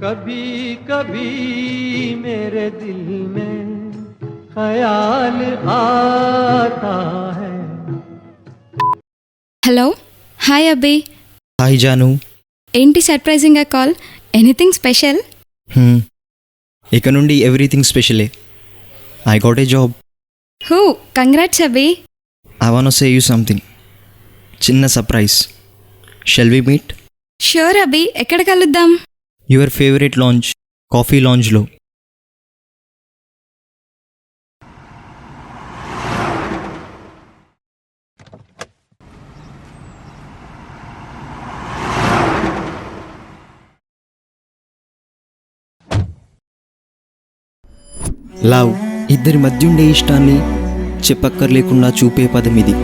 कभी कभी मेरे दिल में ख्याल आता है. Hello hi Abbi. Hi Janu. ఏంటి సర్ప్రైజింగ్గా కాల్? Anything special? ఇక నుండి ఎవ్రీథింగ్ స్పెషలే. I got a job. హూ, congrats Abbi. I want say you something. చిన్న surprise. Shall we meet? Sure Abbi. ఎక్కడ కలుద్దాం? యువర్ ఫేవరెట్ లాంజ్, కాఫీ లాంజ్లో. లవ్ ఇద్దరి మధ్య ఉండే ఇష్టాన్ని చెప్పక్కర్లేకుండా చూపే పదం ఇది.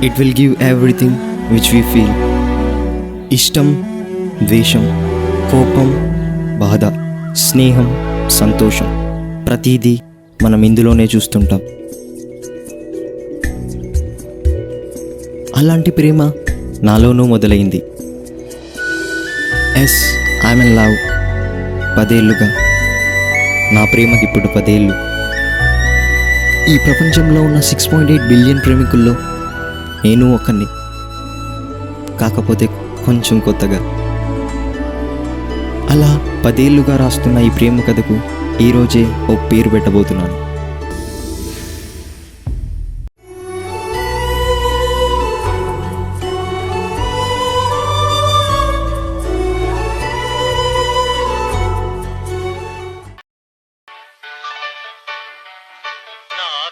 It will give everything which we feel. ఇష్టం, ద్వేషం, కోపం, బాధ, స్నేహం, సంతోషం, ప్రతిదీ మనం ఇందులోనే చూస్తుంటాం. అలాంటి ప్రేమ నాలోనూ మొదలైంది. Yes, I'm in love. 10 ఏళ్ళుగా. నా ప్రేమకి ఇప్పుడు 10 ఏళ్ళు. ఈ ప్రపంచంలో ఉన్న 6.8 బిలియన్ ప్రేమికుల్లో నేను ఒకరిని. కాకపోతే కొంచెం కొత్తగా. అలా 10 ఏళ్ళుగా రాస్తున్న ఈ ప్రేమ కథకు ఈరోజే ఓ పేరు పెట్టబోతున్నాను.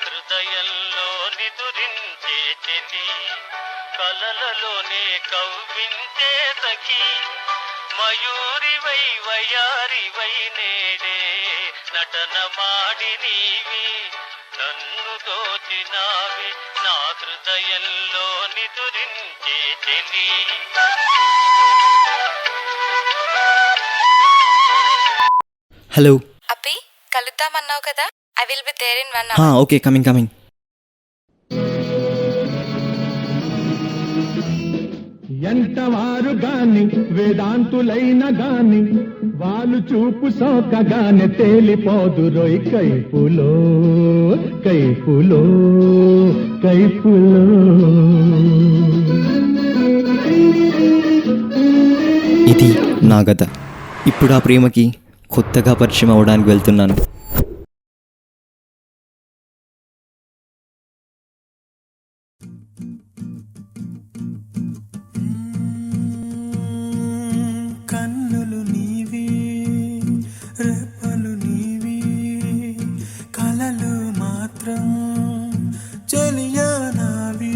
హృదయంలో నిదురించే చెలి, కలలలోనే కవ్వించే సఖి, మయూరివై వయారివై నేడే నటన మాడి నీవి నన్ను దోచినావి, నా హృదయంలో నిదురించే చెలి. హలో అబ్బి, కలుద్దామన్నావు కదా? I will be there in 1 hour. Okay, coming. ఎంతవారు గాని వేదాంతులైన గాని వాళ్ళు చూపు సోకగానే తేలిపోదు రోయ్ కైపులో కైపులో కైపులో. ఇది నా గత. ఇప్పుడు ఆ ప్రేమకి కొత్తగా పరిచయం అవ్వడానికి వెళ్తున్నాను. కన్నులు నీవి, రెప్పలు నీవి, కలలు మాత్రం చెలియా నావి.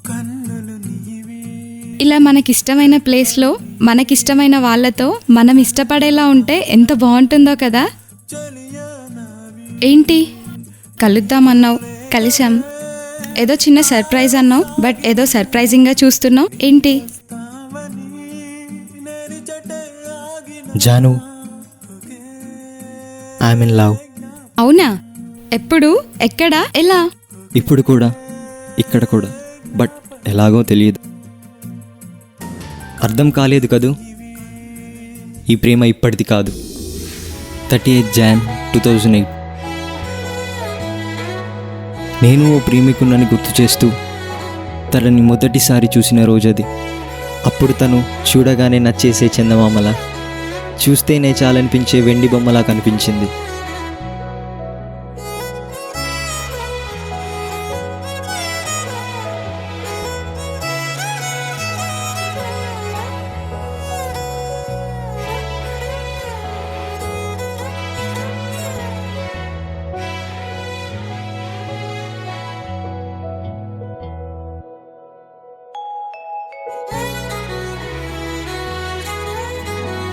కన్నులు నీవి. ఇలా మనకిష్టమైన ప్లేస్లో మనకిష్టమైన వాళ్ళతో మనం ఇష్టపడేలా ఉంటే ఎంత బాగుంటుందో కదా. ఏంటి కలుద్దామన్నావు, కలిసాం. ఏదో చిన్న సర్ప్రైజ్ అన్నావు, బట్ ఏదో సర్ప్రైజింగ్గా చూస్తున్నావు ఏంటి? జాను, ఐఎమ్ ఇన్ లవ్. అవునా? ఎప్పుడు, ఎక్కడ, ఎలా? ఇప్పుడు కూడా, ఇక్కడ కూడా, బట్ ఎలాగో తెలియదు. అర్థం కాలేదు కదూ. ఈ ప్రేమ ఇప్పటిది కాదు. 38 Jan 2008. నేను ఓ ప్రేమికున్నని గుర్తు చేస్తూ తనని మొదటిసారి చూసిన రోజది. అప్పుడు తను చూడగానే నచ్చేసే చందమామలా, చూస్తేనే చాలనిపించే వెండి బొమ్మలా కనిపించింది.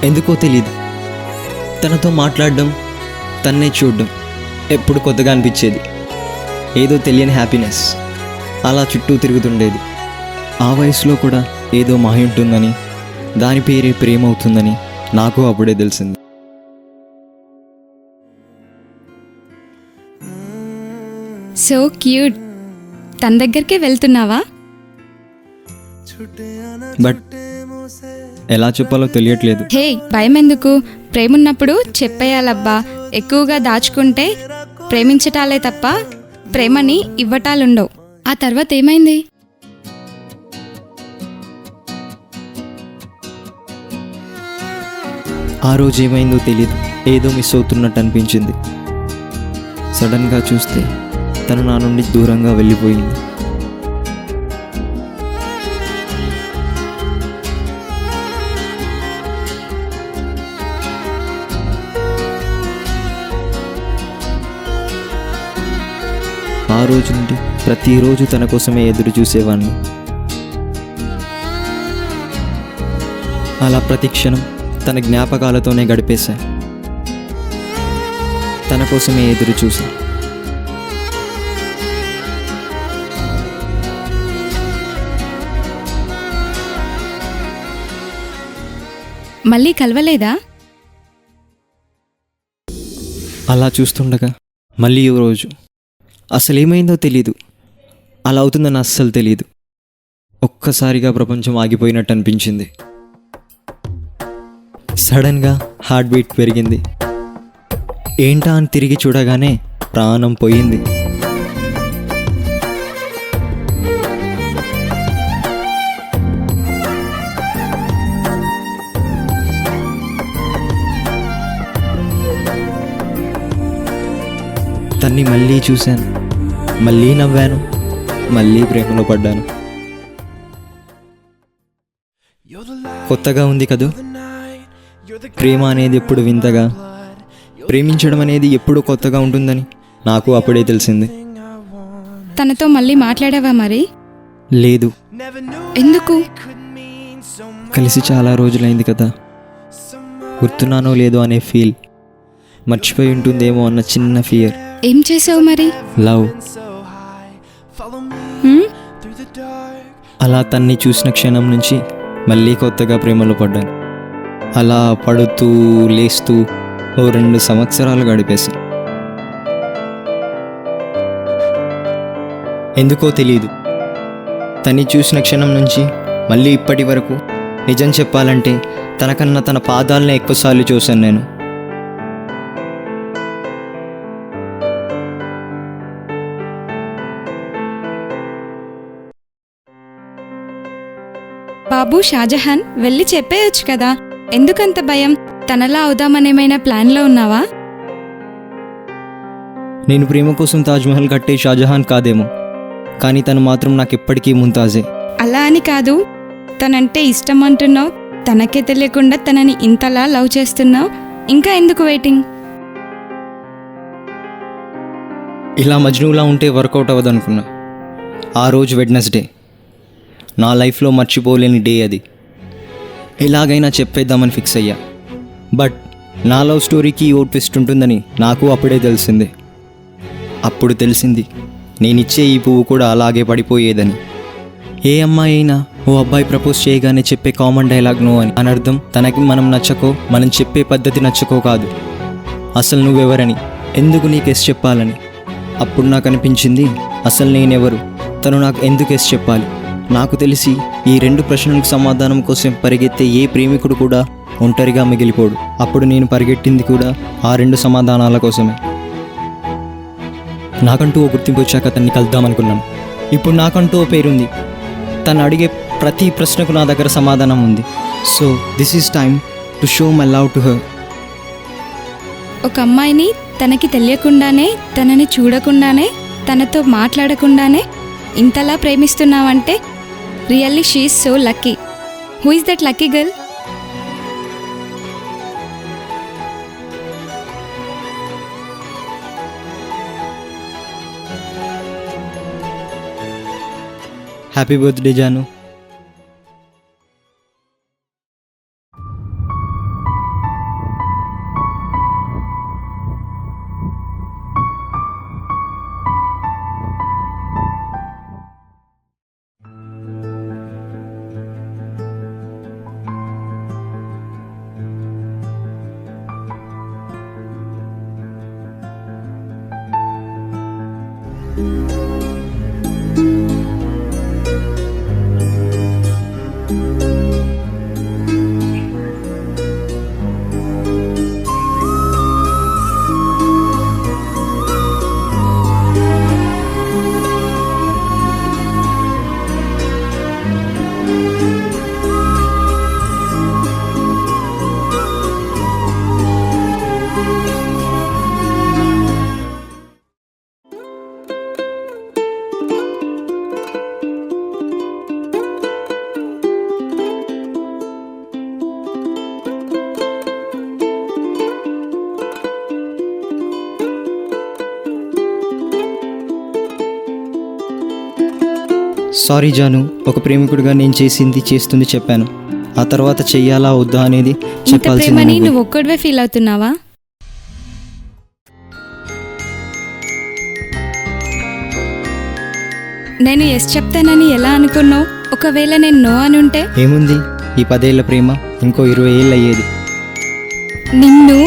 ఎందుకో తెలీదు, తనతో మాట్లాడడం, తన్నే చూడడం ఎప్పుడు కొత్తగా అనిపించేది. ఏదో తెలియని హ్యాపీనెస్ అలా చుట్టూ తిరుగుతుండేది. ఆ వయసులో కూడా ఏదో మాయ ఉంటుందని, దాని పేరే ప్రేమ అవుతుందని నాకు అప్పుడే తెలిసింది. So cute. తన దగ్గరికే వెళ్తున్నావా? బట్ ఎలా చెప్పాలో తెలియట్లేదు. హే, భయం ఎందుకు? ప్రేమున్నప్పుడు చెప్పేయాలబ్బా. ఎక్కువగా దాచుకుంటే ప్రేమించటాలే తప్ప ప్రేమని ఇవ్వటాలుండవు. ఆ తర్వాత ఏమైంది? ఆ రోజు ఏమైందో తెలియదు, ఏదో మిస్ అవుతున్నట్టు అనిపించింది. సడన్గా చూస్తే తను నా నుండి దూరంగా వెళ్ళిపోయింది. ఆ రోజు నుండి ప్రతిరోజు తన కోసమే ఎదురు చూసేవాడిని. అలా ప్రతి క్షణం తన జ్ఞాపకాలతోనే గడిపేశా. తన కోసమే ఎదురు చూసా. మళ్ళీ కలవలేదా? అలా చూస్తుండగా మళ్ళీ ఓ రోజు అసలేమైందో తెలీదు. అలా అవుతుందని అస్సలు తెలీదు. ఒక్కసారిగా ప్రపంచం ఆగిపోయినట్టు అనిపించింది. సడన్గా హార్ట్ బీట్ పెరిగింది. ఏంటా అని తిరిగి చూడగానే ప్రాణం పోయింది. తన్ని మళ్ళీ చూశాను, మళ్ళీ నవ్వాను, మళ్ళీ ప్రేమలో పడ్డాను. కొత్తగా ఉంది కదూ ప్రేమ అనేది. ఎప్పుడు వింతగా, ప్రేమించడం అనేది ఎప్పుడు కొత్తగా ఉంటుందని నాకు అప్పుడే తెలిసింది. తనతో మళ్ళీ మాట్లాడావా మరి? లేదు. ఎందుకు? కలిసి చాలా రోజులైంది కదా, గుర్తున్నానో లేదో అనే ఫీల్, మర్చిపోయి ఉంటుందేమో అన్న చిన్న ఫియర్. ఏం చేసావు మరి? లవ్. హ్మ్? అలా తన్ని చూసిన క్షణం నుంచి మళ్ళీ కొత్తగా ప్రేమలో పడ్డాను. అలా పడుతూ లేస్తూ ఓ 2 సంవత్సరాలు గడిపేశాను. ఎందుకో తెలీదు, తన్ని చూసిన క్షణం నుంచి మళ్ళీ ఇప్పటి వరకు నిజం చెప్పాలంటే తనకన్నా తన పాదాలనే ఎక్కువసార్లు చూశాను నేను. బాబు షాజహాన్, వెళ్ళి చెప్పేయొచ్చు కదా. ఎందుకంత భయం? తనలా అవుదామనేమైనా ప్లాన్లో ఉన్నావా? నేను ప్రేమ కోసం తాజ్మహల్ కట్టే షాజహాన్ కాదేమో, కానీ తను మాత్రం నాకెప్పటికీ ముంతాజే. అలా అని కాదు, తనంటే ఇష్టం అంటున్నావు, తనకే తెలియకుండా తనని ఇంతలా లవ్ చేస్తున్నావు. ఇంకా ఎందుకు వెయిటింగ్? ఇలా మజ్నులా ఉంటే వర్కౌట్ అవ్వదనుకున్నా. ఆ రోజు వెడ్నెస్డే, నా లైఫ్లో మర్చిపోలేని డే అది. ఎలాగైనా చెప్పేద్దామని ఫిక్స్ అయ్యా. బట్ నా లవ్ స్టోరీకి ఓ ట్విస్ట్ ఉంటుందని నాకు అప్పుడే తెలిసింది. అప్పుడు తెలిసింది నేనిచ్చే ఈ పువ్వు కూడా అలాగే పడిపోయేదని. ఏ అమ్మాయి అయినా ఓ అబ్బాయి ప్రపోజ్ చేయగానే చెప్పే కామన్ డైలాగ్ నో అని. అనర్థం తనకి మనం నచ్చకో, మనం చెప్పే పద్ధతి నచ్చకో కాదు, అసలు నువ్వెవరని, ఎందుకు నీకు ఎస్ చెప్పాలని. అప్పుడు నాకు అనిపించింది, అసలు నేనెవరు, తను నాకు ఎందుకు ఎస్ చెప్పాలి. నాకు తెలిసి ఈ 2 ప్రశ్నలకు సమాధానం కోసం పరిగెత్తే ఏ ప్రేమికుడు కూడా ఒంటరిగా మిగిలిపోడు. అప్పుడు నేను పరిగెట్టింది కూడా ఆ 2 సమాధానాల కోసమే. నాకంటూ ఓ గుర్తింపు వచ్చాక తన్ని కలుద్దామనుకున్నాను. ఇప్పుడు నాకంటూ ఓ పేరుంది. తను అడిగే ప్రతి ప్రశ్నకు నా దగ్గర సమాధానం ఉంది. So this is time to show my love to her. ఒక అమ్మాయిని తనకి తెలియకుండానే, తనని చూడకుండానే, తనతో మాట్లాడకుండానే ఇంతలా ప్రేమిస్తున్నావంటే really she is so lucky. Who is that lucky girl? Happy birthday Janu. Sorry Janu, ఒక ప్రేమికుడిగా నేను చేసింది చేస్తుంది చెప్పాను. ఆ తర్వాత చెయ్యాలా వద్దా అనేది ఇంత చెప్పాల్సింది ప్రేమని నువ్వు. నువ్వు ఒక్కడివే ఫీల్ అవుతున్నావా? నేను ఎస్ చెప్తానని ఎలా అనుకున్నావు? ఒకవేళ నేను నో అని ఉంటే ఏముంది, ఈ 10 ఏళ్ల ప్రేమ ఇంకో 20 ఏళ్ళు అయ్యేది. నిన్ను